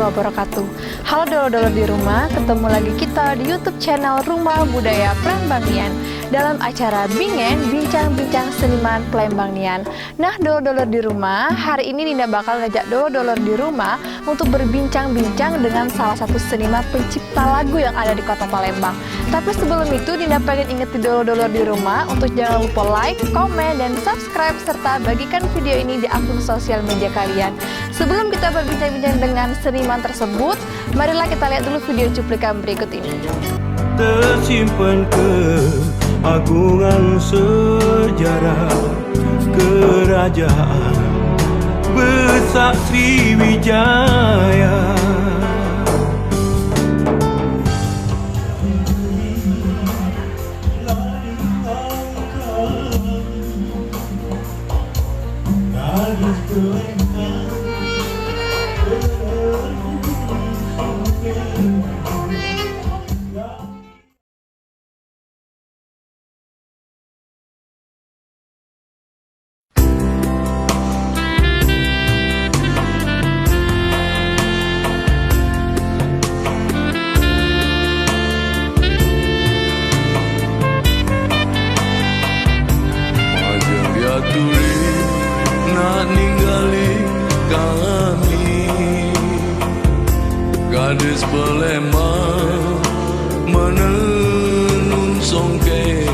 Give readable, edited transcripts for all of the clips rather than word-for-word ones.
wabarakatuh. Halo dolo-dolo di rumah, ketemu lagi kita di YouTube channel Rumah Budaya Palembang Nian dalam acara Bingen, Bincang-Bincang Seniman Palembang Nian. Nah, dolo-dolo di rumah, hari ini Dinda bakal ngajak dolo-dolo di rumah untuk berbincang-bincang dengan salah satu seniman pencipta lagu yang ada di kota Palembang. Tapi sebelum itu, Dinda pengen ingetin dolo-dolo di rumah untuk jangan lupa like, komen, dan subscribe serta bagikan video ini di akun sosial media kalian. Sebelum kita berbincang-bincang dengan seniman tersebut, marilah kita lihat dulu video cuplikan berikut ini. Tersimpan keagungan sejarah kerajaan besar Sriwijaya. Nak ninggali kami, gadis Palembang menenun songke,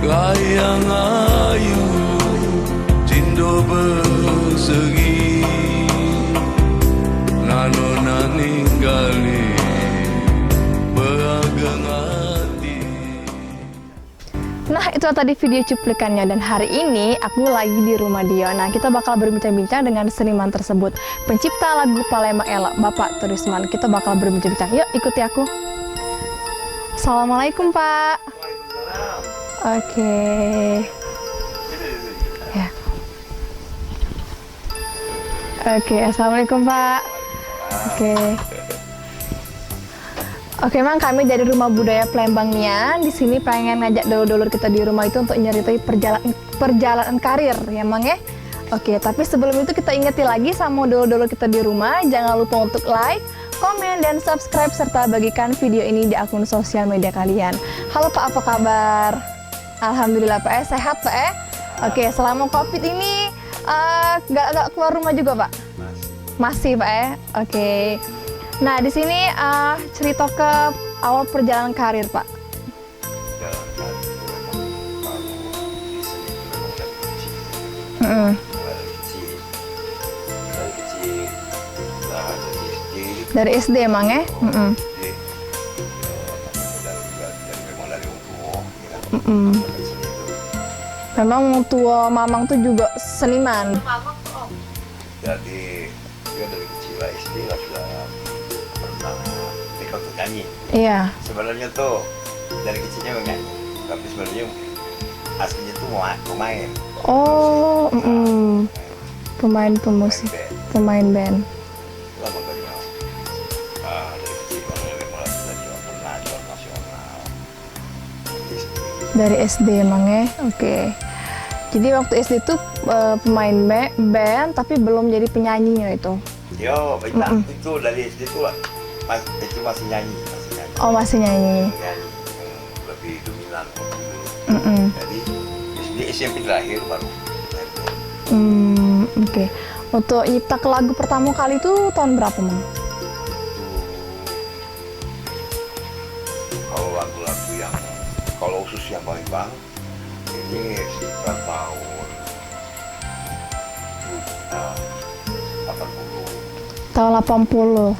layang ayu cindo bersegi, nano nak ninggali beragam hati. Nah, itu tadi video cuplikannya, dan hari ini aku lagi di rumah dia. Nah, kita bakal berbincang-bincang dengan seniman tersebut, pencipta lagu Palembang Elok, Bapak Turisman. Kita bakal berbincang-bincang. Yuk, ikuti aku. Assalamualaikum, Pak. Oke. Ya. Oke, assalamualaikum, Pak. Oke. Oke, Mang, kami dari Rumah Budaya Palembang Nian di sini pengen ngajak dulur-dulur kita di rumah itu untuk nyeritai perjalanan karir, ya, Mang, ya. Oke, tapi sebelum itu kita ingetin lagi sama dulur-dulur kita di rumah, jangan lupa untuk like, komen, dan subscribe serta bagikan video ini di akun sosial media kalian. Halo Pak, apa kabar? Alhamdulillah Pak, sehat Pak. Oke, selama COVID ini nggak keluar rumah juga Pak? Masih Pak. Oke. Nah, di sini cerita ke awal perjalanan karir, Pak. Dari SD emang ya? Memang tua Mamang tuh juga seniman. Jadi dia dari kecil lah SD lah sudah pernah ikut nyanyi. Iya. Sebenarnya tuh dari kecilnya nyanyi, tapi sebenarnya aslinya tuh mau main. Oh, pemain pemusik, pemain band. Lah makanya dari kecil mulai sudah pernah juara nasional. Dari SD emang ya, oke. Jadi waktu SD tuh pemain band tapi belum jadi penyanyinya itu. Yo, itu dari SD tuh itu masih nyanyi. Oh, masih nyanyi. Nyanyi lebih dominan. Jadi SD SMP terakhir baru. Oke. Untuk nyipta ke lagu pertama kali itu tahun berapa, Mang? Kalau lagu-lagu yang kalau khusus yang Palembang ini sekitar tahun 80. Tahun 80,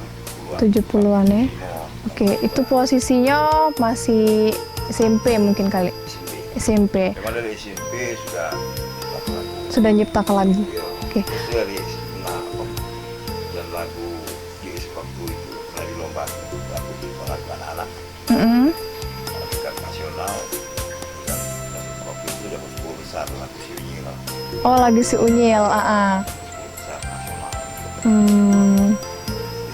70-an ya? Oke, itu posisinya masih SMP mungkin kali? SMP. Memang dari SMP Sudah nyipta ke lagu? Oke. Itu dari dan lagu JS waktu itu dari lomba lagu anak-anak tingkat nasional dan waktu itu dapat 10 besar lagu si Unyil. Oh, lagu si Unyil, 10 besar nasional.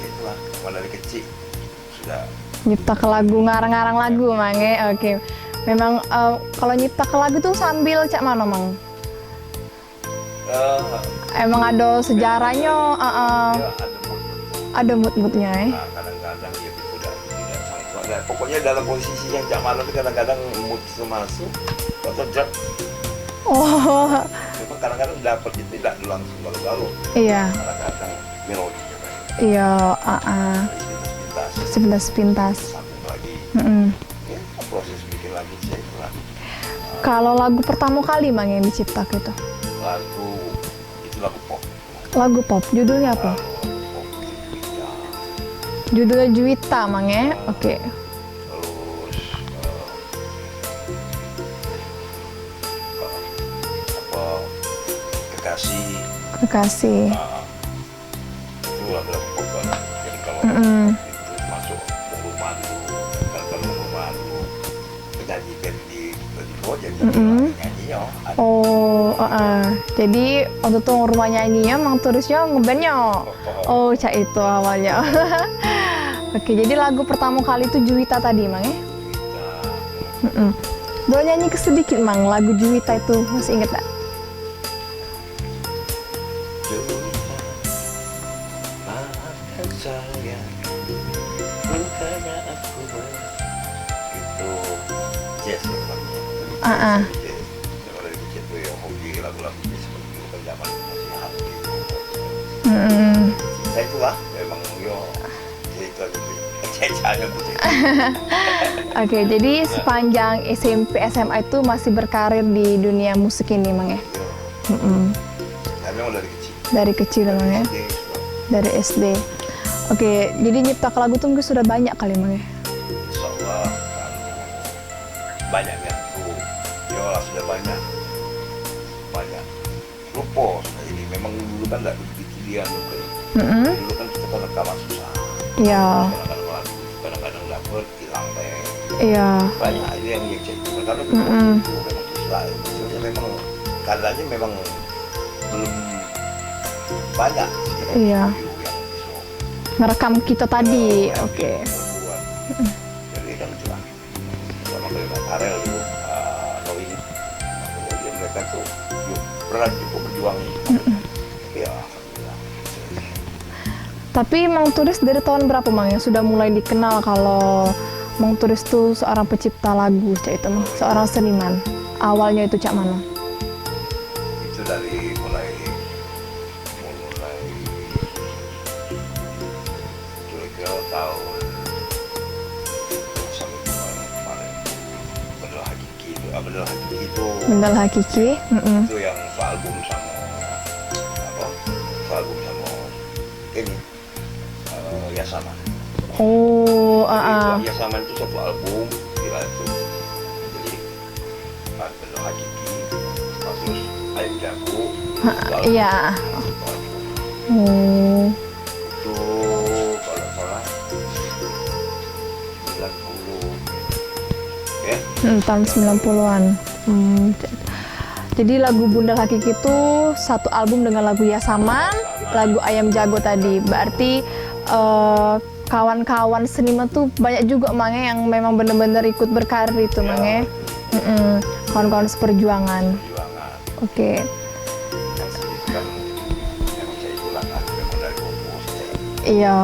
Itulah, dari kecil sudah nyipta ke lagu, ngarang-ngarang lagu, Mang ya. Oke. Memang kalau nyipta ke lagu tuh sambil cak mana, Mang? Emang Emang ada sejarahnya. ya, ada ada mood-moodnya ya. Nah, kadang-kadang ya udah tidak sanggup. Nah, pokoknya dalam posisi yang Cak Mano itu kadang-kadang mood itu masuk atau jak. Oh, Memang kadang-kadang dapat itu tidak langsung lalu-lalu. iya, Kadang-kadang melodinya kan. iya, Sepintas-pintas sepintas-sepintas. sambung lagi. Mm-mm. Ya, proses bikin lagu saya itu lah. Kalau lagu pertama kali Mang yang diciptakan itu? Lagu itu lagu pop. Lagu pop, judulnya apa? Lagu pop itu ya. Judulnya Juwita Mang ya? Oke. Terus apa kekasih Kekasih. itu adalah pop banget. Jadi kalau Mm-mm. itu masuk rumah dulu, kalau rumah dulu penyanyi band di bawah jadi nyanyinya ada. Oh, jadi waktu itu rumah nyanyinya Mang Turisnya ngebandnya. Oh, cak itu awalnya. Oke, jadi lagu pertama kali itu Juwita tadi Mang ya? Mm-mm. Boleh nyanyi sedikit Mang, lagu Juwita itu masih inget tak? Maafkan saya, bukannya aku itu jazz ya namanya. Yang ada di jazz itu yang hobi lagu-lagu jazz seperti itu kan zaman masih hati. Mm-mm. Saya itulah memang yo itu aja cecahnya tuh. Oke, jadi sepanjang SMP SMA itu masih berkarir di dunia musik ini Mang ya? Mm-mm. Saya memang dari kecil. Dari kecil Mang ya? Jadi, Dari SD. Oke, jadi nyipta lagu tuh mungkin sudah banyak kali Mang ya? insya Allah banyak yang tuh yolah sudah banyak lupa ini memang dulu kan nggak begitu dia kan Mm-mm. dulu kan kita kan rekaman susah Iya, kadang-kadang lagu kadang-kadang dapet hilang deh iya. banyak ini yang cek karena Mm-mm. itu memang susah itu memang keadaannya memang belum banyak sih Iya. yang bisa Ngerekam kita tadi. Oke. buat. Jadi kan cuma sama kayak Karel dulu, Noing, kemudian mereka tuh berat juga berjuang. Ya, alhamdulillah. Tapi Mang Turis dari tahun berapa Mang yang sudah mulai dikenal kalau Mang Turis tuh seorang pencipta lagu, cak itu Mang, seorang seniman. Awalnya itu cak mana? Itu dari mulai kira-kira tahun sampai kemarin benar hakiki itu, benar hakiki itu. Bendal Hakiki. Mm-mm. Itu yang album sama apa album sama ini Yasaman. Oh, Yasaman itu satu album gila itu jadi benar hakiki terus ayam jago iya. satu album. Oh, Itu kalau salah 90 ya tahun 90-an. Jadi lagu Bundal Hakiki itu satu album dengan lagu Yasaman, lagu Ayam Jago tadi. Berarti kawan-kawan seniman tuh banyak juga Mang ya, yang memang benar-benar ikut berkarir itu Mang ya. Kawan-kawan seperjuangan. perjuangan Oke. yang sedikit kan memang saya bilang kan memang dari kompos Iya,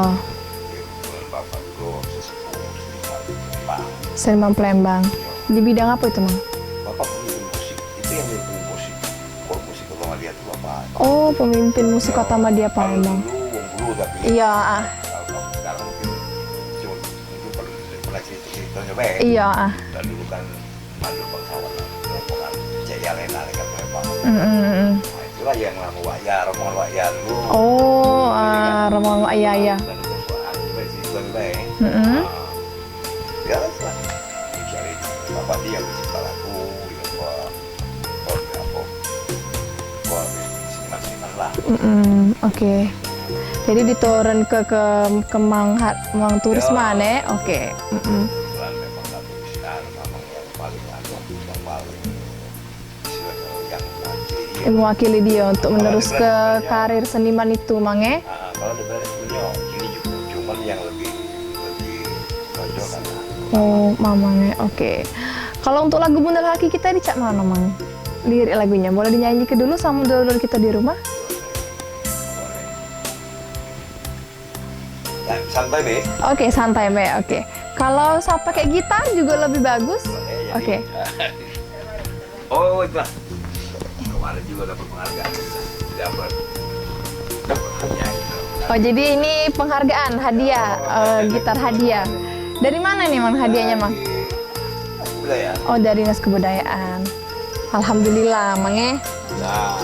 kebetulan bapak dulu sesepuh seniman Pak seniman Palembang. Di bidang apa itu Mang? bapak pemimpin musik itu yang pemimpin musik kalau musik kalau nggak lihat tuh bapak Oh, pemimpin musik Kota Madia kalau Palembang. dulu wong dulu tapi Iya, kalau sekarang mungkin cuma mungkin pernah ceritanya baik iya. dan dulu kan mandu bangsawan rombongan Jaya Lena dekat Palembang nah itulah yang lama wakyar rombongan wakyar dulu Oh, Rombongan iya. dan itu suara juga di situ lebih baik Mm-mm. ya lah mencari bapak dia yang mencipta lagu ya apa seniman-seniman lah Oke. Jadi diturun ke Mang Turis mana? Oke. kebetulan memang lagu Islam memang yang paling yang paling yang Yang mewakili dia untuk menerus ke karir seniman itu, Mang ya? kalau dari beliau ini juga cuman yang lebih nonjol kan Oh, mamangnya. Oke. Kalau untuk lagu Bundal Haki kita dicak mana, Mang? Lirik lagunya. Boleh dinyanyi ke dulu sama dulur kita di rumah? boleh santai deh. Oke, santai Be. Oke. Kalau saya pakai gitar juga lebih bagus. Oke. Oh itu lah. Kemarin juga dapat penghargaan. Dapat hadiah. Oh, jadi ini penghargaan, hadiah, gitar hadiah. Dari mana nih Mang hadiahnya Mang? Budaya. Oh, dari Dinas Kebudayaan. Alhamdulillah Mang ya. Nah.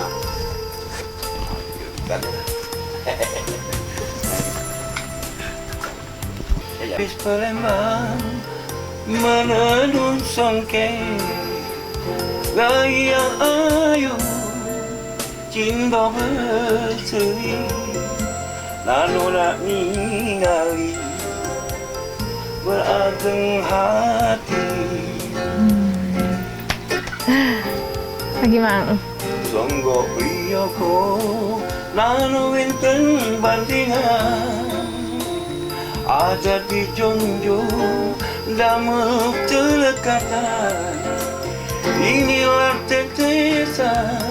Kan. Bis Palembang menenun songke gaya ayu cinta berseri lalu nak ningali berageng hati Lagi Mang. songgo priyoko nanu winten bandingan ada di jonjong damuk telekatan inilah tetesan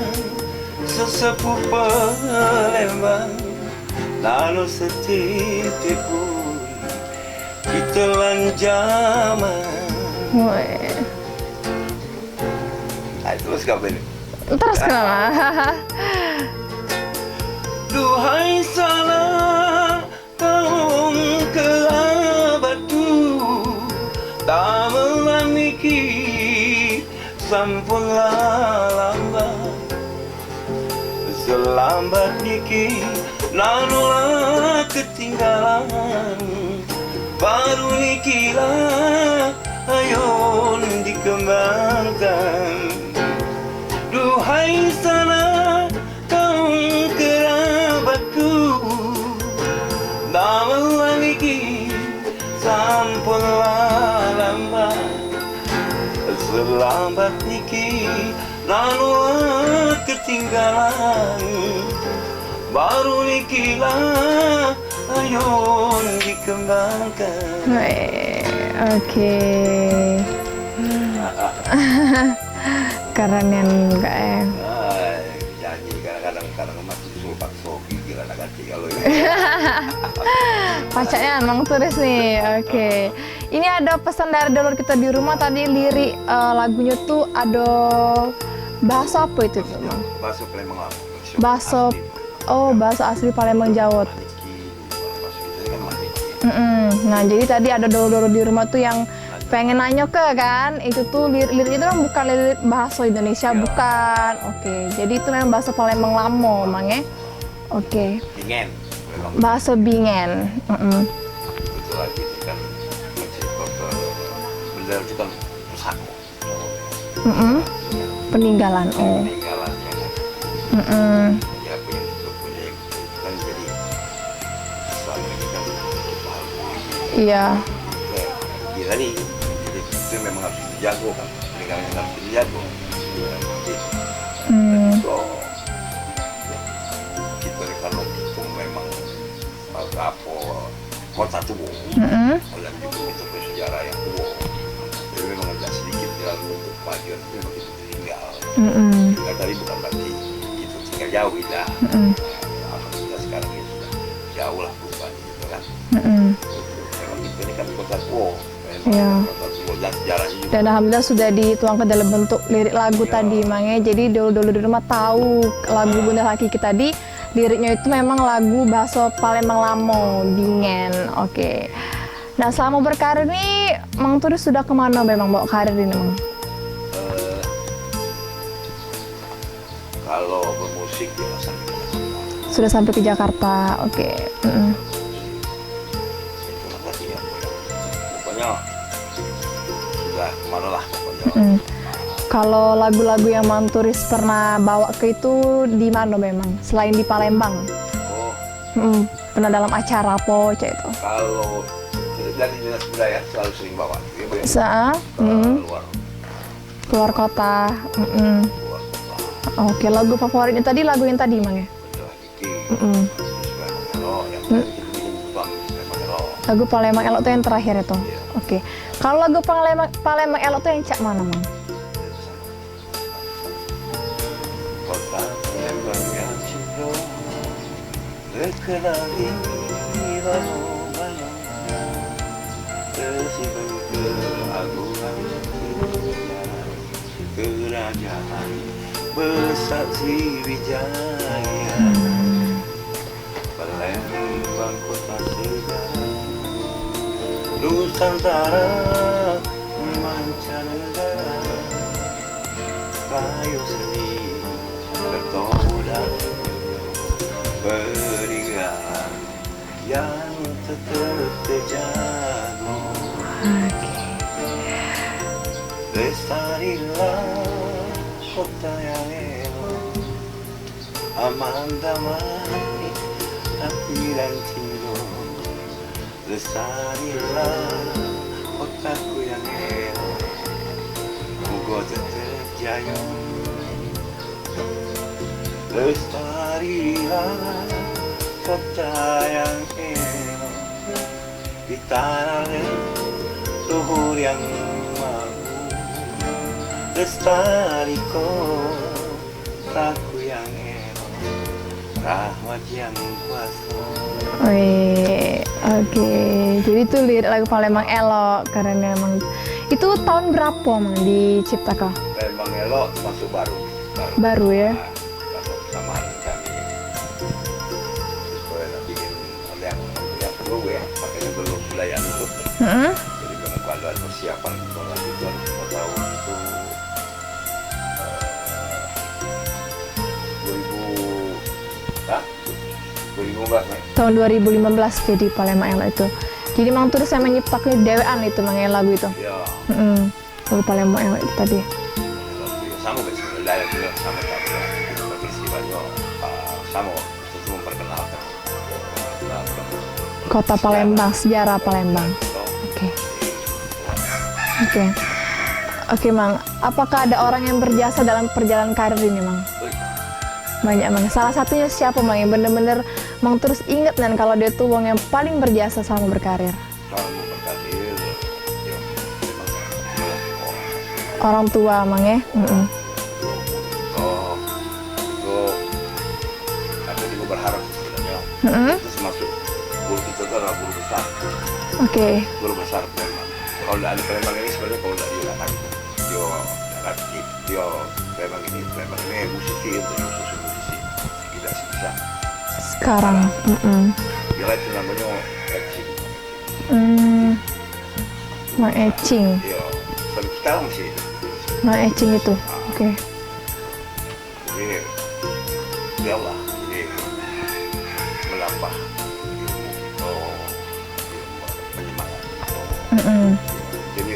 sesepuh Palembang lalu setitik pun ditelan zaman. Woi. Nah, terus kapan ini? Terus kenapa? Duhai salah kaum kerabatu tak melamiki sampunlah lambat selambat niki nanulah ketinggalan baru nikilah ayon dikembangkan. Duhai sana kaum kerabatku tak melamiki sampunlah lambat selambat niki nanulah ketinggalan baru nikilah ayon dikembangkan. Oke. Keren yang enggak ya. Janji kadang-kadang masih sulpak sogi gila nak ganti kalau ini. Pacaknya Mang Turis nih. Oke. Ini ada pesan dari dulur kita di rumah tadi lirik lagunya tuh ada bahasa apa itu tuh Mang? Bahasa Palembang lah. Bahasa bahasa asli Palembang Jawa. Nah jadi tadi ada dulur-dulur di rumah tuh yang pengen nanya ke kan, itu tuh lirik itu kan bukan lirik bahasa Indonesia, bukan. Oke, jadi itu memang bahasa Palembang lamo, Mang ya. Oke. Bingen. Bahasa Bingen. Itu lagi itu kan bendera itu kan pusako. Peninggalan. Oh. Peninggalan ya punya kan jadi selama ini kan Iya. Dia tadi jadi itu memang harus dijago kan, peninggalan harus dijago. So kita kalau itu memang apa kota tua, dan juga itu sejarah yang tua. Jadi memang agak sedikit dalam untuk kemajuan itu memang itu tinggal. Tinggal tadi bukan berarti itu tinggal jauh tidak. Alhamdulillah sekarang ini sudah jauh lah perubahan gitu kan. Memang kita ini kan kota tua. Iya. Kota tua dan sejarahnya juga. Dan alhamdulillah sudah dituangkan dalam bentuk lirik lagu tadi, Mang ya. Jadi dulu di rumah tahu lagu Bunda Hakiki tadi liriknya itu memang lagu bahasa Palembang lamo, Bingen. Oke. Nah selama berkarir nih, Mang Turis sudah kemana memang bawa karir ini, Mang? Kalau bermusik ya sampai Sudah sampai ke Jakarta, oke. itulah tadi ya. Pokoknya sudah kemana lah pokoknya. Kalau lagu-lagu yang Mang Turis pernah bawa ke itu di mana memang? Selain di Palembang? Oh, Pernah dalam acara apa cek itu? kalau dari dinas budaya selalu sering bawa. Dia banyak Keluar kota. keluar kota. Oke, lagu favoritnya tadi lagu yang tadi, Mang ya? Benda Hakiki. Yang tadi kita bikin Bang Palembang Elok. Lagu Palembang Elok tuh yang terakhir itu. Iya. Oke. Kalau lagu Palembang Elok tuh yang cak mana, Mang? Kota Palembang yang cinta, terkenal di mana-mana. kerajaan besar Sriwijaya, Palembang kota sejarah Nusantara mancanegara, kayu seni bertemu dan peninggalan yang tetap terjaga. Lestarilah kota yang elok, aman damai hati dan cinta. Lestarilah kotaku yang elok, moga tetap jaya. Lestarilah kota yang elok di tanah leluhur yang lestari kotaku yang elok, rahmat yang kuasa. Wih, oke. Jadi itu lirik lagu Palembang Elok karena emang itu tahun berapa Mang diciptakan? Palembang Elok masuk baru. Baru ya? Karena persamaan kami supaya bikin yang perlu ya, makanya belum wilayah itu. Mm-mm. Jadi memang kalau ada persiapan kalau itu harus tahun itu 2015 nih. Tahun 2015 jadi Palembang Elok itu. Jadi Mang Turis yang menciptakan dewean itu Mang lagu itu. Ya, Mm-mm. Lagu Palembang Elok itu tadi. sama besok wilayah juga sama tapi peristiwanya sama itu memperkenalkan Kota Palembang, sejarah Palembang. Oke. Oke. Oke Mang, apakah ada orang yang berjasa dalam perjalanan karir ini Mang? Banyak Mang. Salah satunya siapa Mang yang bener-bener Mang terus inget dan kalau dia tuh wong yang paling berjasa sama berkarir? kalau berkarir ya memang Orang tua Mang ya? Mm-mm. itu aku juga berharap sebenarnya Mm-mm. terus masuk guru kita itu adalah guru besar Oke. Palembang. Kalau tidak ada Palembang ini sebenarnya kalau tidak dilakukan dia Palembang ini musisi untuk khusus musisi tidak bisa Sekarang. Mm-mm. dia itu namanya acting. Mang Ecing. Iya, sampai sekarang masih itu. Mang Ecing itu. Oke. Jadi dia lah, jadi menambah ilmu penyemangat. Mm-mm. Jadi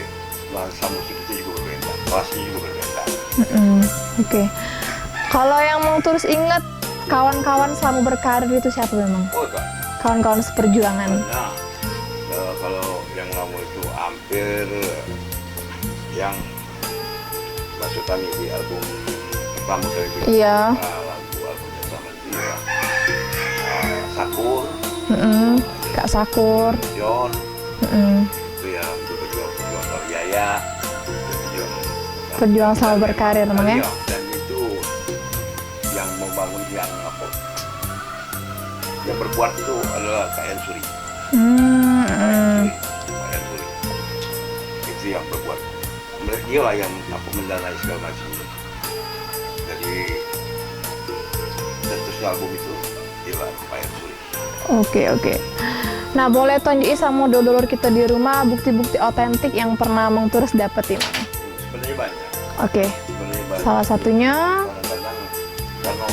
bahasa musik itu juga berbeda, kelasnya juga berbeda. Mm-mm. Oke. Kalau yang Mang terus ingat kawan-kawan selama berkarir itu siapa memang? Oh Kak, Kawan-kawan seperjuangan. nah kalau yang lama itu hampir yang masuk kami di album pertama saya itu. Iya. Albumnya sama dia, Sakur, Mm-mm. Kak Sakur. John. Mm-mm. Itu yang berjuang kalau Yaya Berjuang sama berkarir Mang ya? Iya, dan itu yang membangun yang apa yang berbuat itu adalah Kak Suri. Mm-mm. Kak Suri itu yang berbuat, mereka dia lah yang apa mendanai segala macam. Jadi tentunya album itu dia lah Kak Suri. Oke. Nah, boleh tunjukin sama dulur kita di rumah bukti-bukti otentik yang pernah Mang Turis dapetin. Sebenarnya banyak. Oke. Sebenarnya banyak. Salah satunya. Kadang-kadang karena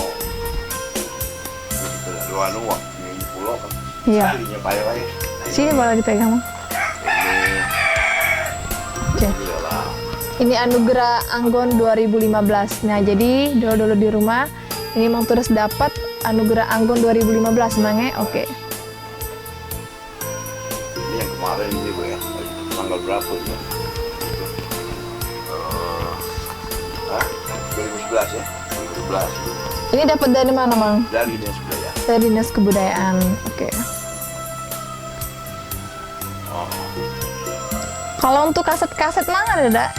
begitu lah, dua waktu di pulau kan. Iya. Sekalinya payah. Sini boleh dipegang Mang. Ini Oke. dia lah. Ini Anugerah Anggon 2015. Nah, jadi dulur-dulur di rumah ini Mang Turis dapat Anugerah Anggon 2015 Mang ya? Oke. Ini yang kemarin juga ya, tanggal berapa ya? 2011 ya, 2011. Ini dapat dari mana Mang? Dari Dinas Budaya. Dari Dinas Kebudayaan. Oke. Oh, Kalau untuk kaset-kaset Mang ada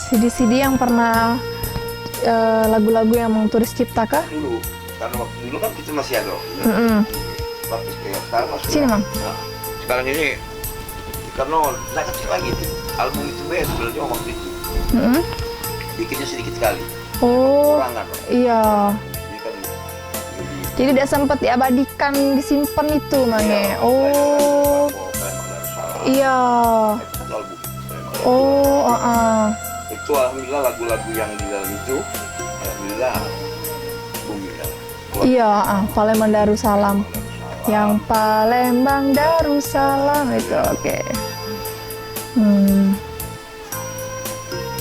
CD-CD yang pernah lagu-lagu yang Mang Turis ciptakan? dulu, karena waktu dulu kan kita masih ada. Mm-mm. Tapi sekarang masih. Sini, Mang. Nah, sekarang ini karena nggak kecil lagi itu album itu sebenarnya waktu itu. Mm-mm. bikinnya sedikit sekali. Oh, Kurangan loh. iya. Ini kan jadi Jadi tidak sempat diabadikan, disimpan itu, Mange. Oh, Palembang Darussalam. iya. Itu satu album Palembang Oh, Darussalam. Itu alhamdulillah lagu-lagu yang di dalam itu alhamdulillah booming ya. iya, Palembang Darussalam. Yang Palembang Darussalam itu, oke.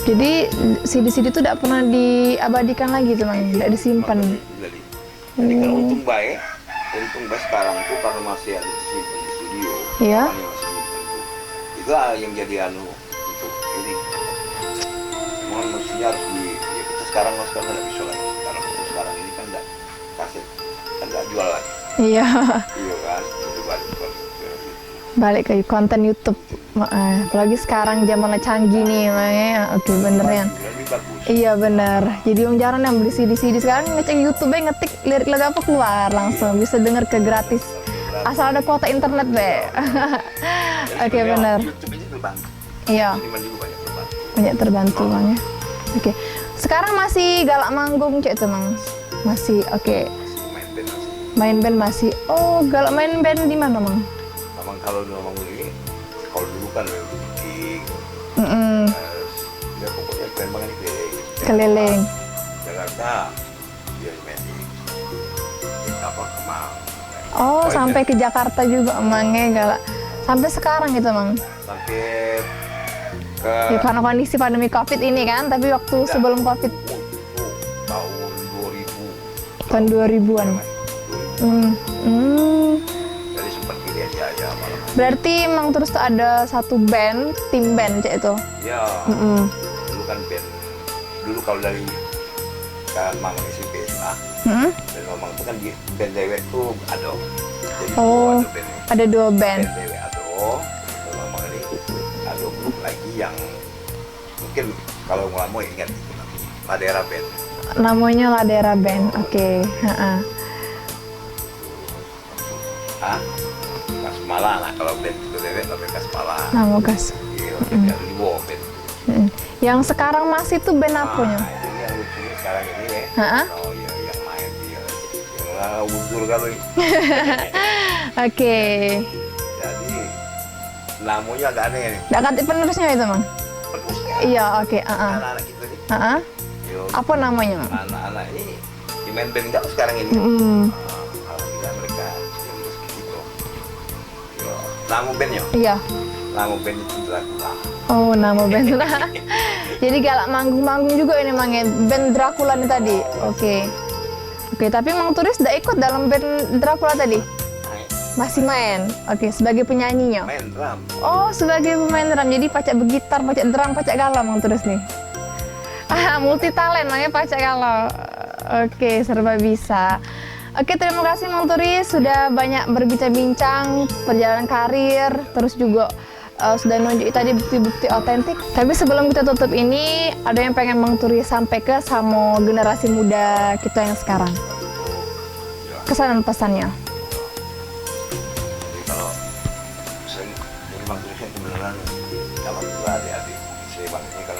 Jadi CD-CD itu tidak pernah diabadikan lagi tuh, Mang, tidak disimpan. Jadi kan untung baik sekarang tuh karena masih ada disimpan di studio. Iya. Orang yang masih nyimpen itu. Itulah yang jadi untuk ini. Memang mestinya harus ya kita sekarang nggak bisa lagi. Karena sekarang ini kan nggak kaset, kan nggak jual lagi. Iya. Iya kan, itu Balik ke konten YouTube. Apalagi sekarang zamannya canggih nih, Mang. Oke, bener ya. lebih bagus. Iya bener. Jadi orang jarang yang beli CD sekarang ngecek YouTube ngetik lirik lagu apa keluar langsung bisa denger ke gratis. Asal ada kuota internet be. Oke bener. YouTube ini terbantu. Iya Seniman juga banyak terbantu. banyak terbantu Mang ya. Oke. Sekarang masih galak manggung cek tuh Mang. Masih oke. Masih main band masih. Main band masih. Oh galak main band di mana Mang? Memang kalau ini, kalau dulu kan bikin, ya pokoknya Palembang ini Keliling. Jakarta, dia main di Kemang. Oh sampai ke Jakarta juga Mang ya galak. Sampai sekarang gitu Mang. Sampai ke Ya karena kondisi pandemi Covid ini kan, tapi waktu sebelum Covid tahun 2000. tahun 2000-an. Jadi sempat pilih aja malam. Berarti emang terus tuh ada satu band, tim band cek itu. Ya, dulu kan band. Dulu kalau dari Kemang SMP SMA, dan Kemang itu kan di band dewek tuh ada. Jadi Oh, ada band. ada dua band. Band dewek ada. Kemang ini ada grup lagi yang mungkin kalau mau ingat itu namanya Madera Band. Namanya Ladera Band. Oke. Ah, Kasmala. Nah kalau band itu dewek namanya Kasmala. Nama Gas. Iya, dari Liwo band. Yang sekarang masih tuh band apanya? Nah, ini yang lucu sekarang ini ya. Ha-ha. Oh iya, yang main dia, yang mundur kalau ini. Oke. Jadi namanya agak aneh nih. Nggak ganti penerusnya itu Mang? Penerusnya. Iya, oke. Anak-anak kita nih. Yo, Apa namanya? anak-anak ini di main band nggak sekarang ini. Alhamdulillah mereka yang begitu. Yo, nama bandnya, Iya. nama band itu Dracula. Oh, nama band. Jadi galak manggung-manggung juga ini Mang ya? Band Dracula nih tadi. Oke. Oke, tapi Mang Turis udah ikut dalam band Dracula tadi? Masih main? Oke, sebagai penyanyinya? Main drum. Oh, sebagai pemain drum. Jadi pacak begitar, pacak drum, pacak galau Mang Turis nih? Multi talent namanya pacak galau. Oke, serba bisa. Oke, terima kasih Mang Turis sudah banyak berbincang-bincang perjalanan karir, terus juga sudah nunjukin tadi bukti-bukti otentik. Tapi sebelum kita tutup ini, ada yang pengen Mang Turis sampai ke sama generasi muda kita yang sekarang. Kesan dan pesannya. Jadi kalau sering jadi Bang Turisnya itu beneran kalau juga adik-adik saya Bang ini kan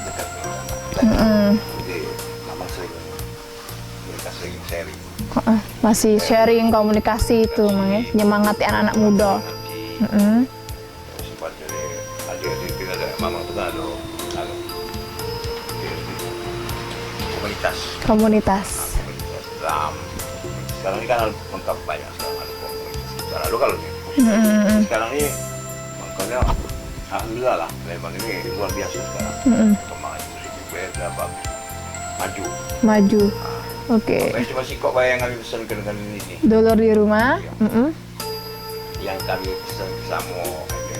dekat dengan jadi memang sering mereka sering sharing. Masih sharing komunikasi itu, Mang ya, nyemangati anak-anak muda. Sempat jadi adik-adik kita ada memang itu kan ada komunitas Komunitas. drum. Sekarang ini kan lengkap banyak sekarang ada komunitas. Lalu kalau sekarang ini makanya alhamdulillah lah Palembang ini luar biasa sekarang. Perkembangan musik juga bagus, maju. Oke. Cuma sih kok bayang kami pesan ke ini nih. Dulur di rumah. Yang kami pesan ke Samo aja.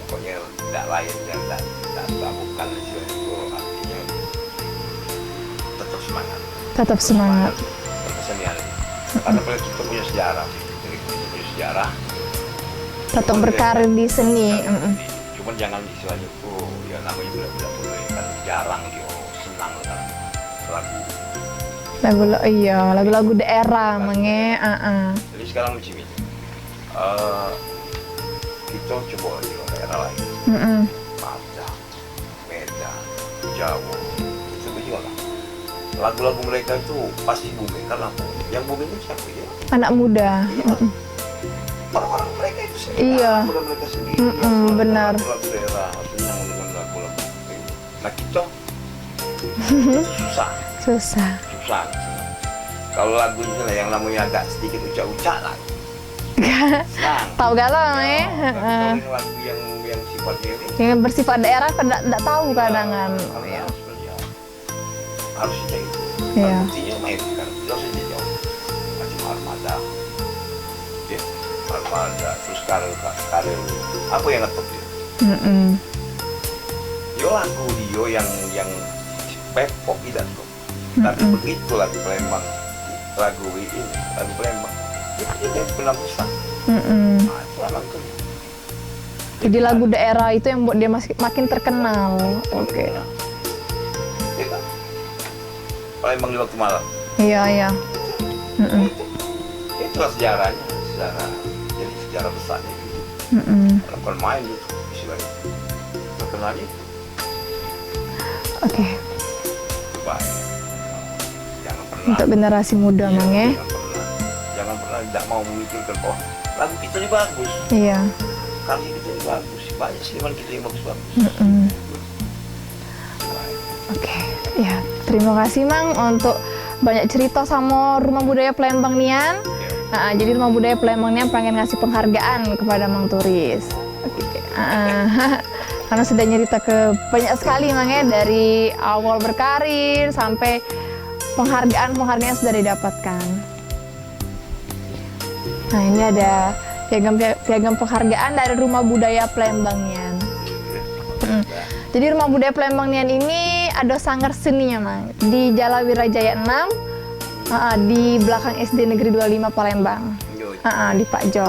Pokoknya tidak lain dan tidak bukan itu artinya tetap semangat. Tetap semangat. Kesenian ini. Karena kita punya sejarah, jadi kita punya sejarah. Tetap berkarir di seni. Cuman jangan istilahnya itu ya namanya budak-budak boleh kan jarang dia senang dengan Lagu-lagu daerah, Mange. Jadi sekarang macam ini. Kita coba di daerah lain. Padang, Jawa itu juga lah. Lagu-lagu mereka itu pasti booming karena yang booming itu siapa ya? Anak muda. Iya. Orang-orang mereka itu sendiri. Iya. Anak mereka sendiri. Benar. Lagu daerah senang dengan lagu-lagu ini. Nah kita itu susah. Susah. Kalau lagunya lah yang namanya agak sedikit ucak-ucak lah. Senang. Tahu galau ya? Kalau lagu yang sifatnya ini Yang bersifat daerah tidak tahu kadang-kan. ya, harus kayak gitu. Iya. Buktinya main kan, jelas aja jauh. Macam Armada, ya, Armada, terus Karel, apa yang ngetop dia? Yo lagu dia yang pop tidak tuh. Tapi begitu lagu Palembang, lagu Palembang, itu dia benar besar. Nah, itu lagu. Jadi lagu daerah itu yang buat dia makin terkenal. Oke. Ya kan? Palembang di waktu malam. Iya. Itulah sejarahnya, jadi sejarah besarnya. Bukan main gitu, istilahnya. Terkenalnya Oke. baik. Jangan pernah. Untuk generasi muda, Iya, Mang ya. Jangan pernah tidak mau memikirkan, oh lagu kita ini bagus, Iya. karya kita ini bagus, banyak seniman kita yang bagus. Oke, ya terima kasih Mang untuk banyak cerita sama Rumah Budaya Palembang Nian. Jadi Rumah Budaya Palembang Nian pengen ngasih penghargaan kepada Mang Turis. Oke. Karena sudah nyerita ke banyak sekali Mang ya, dari awal berkarir sampai penghargaan sudah didapatkan. Nah ini ada piagam penghargaan dari Rumah Budaya Palembang Nian. Jadi Rumah Budaya Palembang Nian ini ada sanggar seninya Mang di Jalan Wirajaya 6 di belakang SD Negeri 25 Palembang. Di Pak Jo.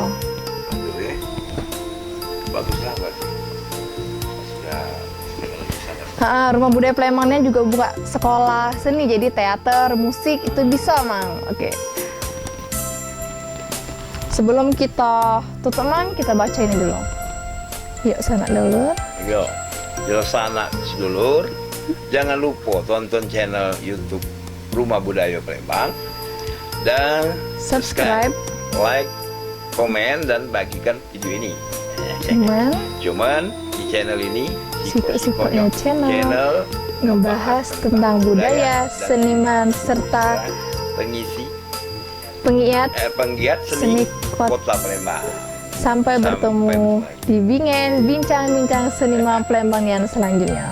Bagus lah berarti. Sudah Rumah Budaya Palembang Nian juga buka sekolah seni, jadi teater, musik itu bisa Mang. Oke. Sebelum kita tutup Mang, kita baca ini dulu. Yuk sanak dulu. Yo, jelas anak sedulur, jangan lupa tonton channel YouTube Rumah Budaya Palembang dan Subscribe. like, komen dan bagikan video ini. Cuman di channel ini Sikok-sikoknya channel ngebahas tentang budaya, seniman serta penggiat seni seni Kota Palembang. Sampai bertemu di Bingen Bincang-Bincang Seniman Palembang yang selanjutnya.